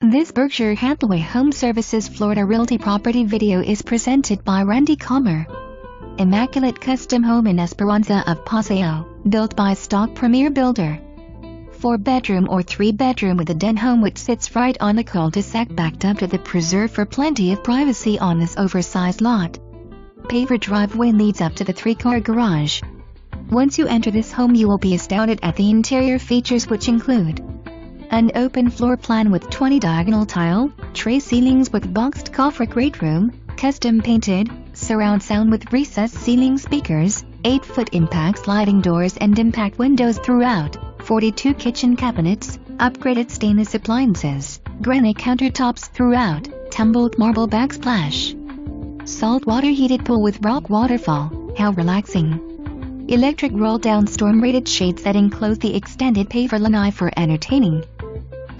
This Berkshire Hathaway HomeServices Florida Realty property video is presented by Randy Comer. Immaculate Custom Home in Esperanza of PASEO, built by stock premier builder. 4-bedroom or 3-bedroom with a den home which sits right on the cul-de-sac backed up to the preserve for plenty of privacy on this oversized lot. Paver driveway leads up to the 3-car garage. Once you enter this home you will be astounded at the interior features, which include an open floor plan with 20 diagonal tile, tray ceilings with boxed coffer, great room, custom painted, surround sound with recessed ceiling speakers, 8-foot impact sliding doors and impact windows throughout, 42 kitchen cabinets, upgraded stainless appliances, granite countertops throughout, tumbled marble backsplash, saltwater heated pool with rock waterfall, how relaxing. Electric roll-down storm-rated shades that enclose the extended Paver lanai for entertaining.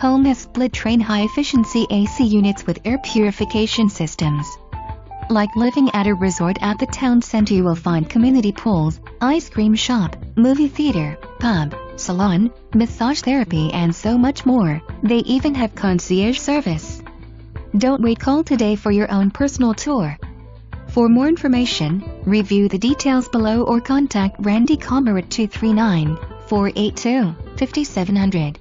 Home has split Trane high-efficiency AC units with air purification systems. Like living at a resort at the town center, you will find community pools, ice cream shop, movie theater, pub, salon, massage therapy and so much more. They even have concierge service. Don't wait, call today for your own personal tour. For more information, review the details below or contact Randy Comer at 239-482-5700.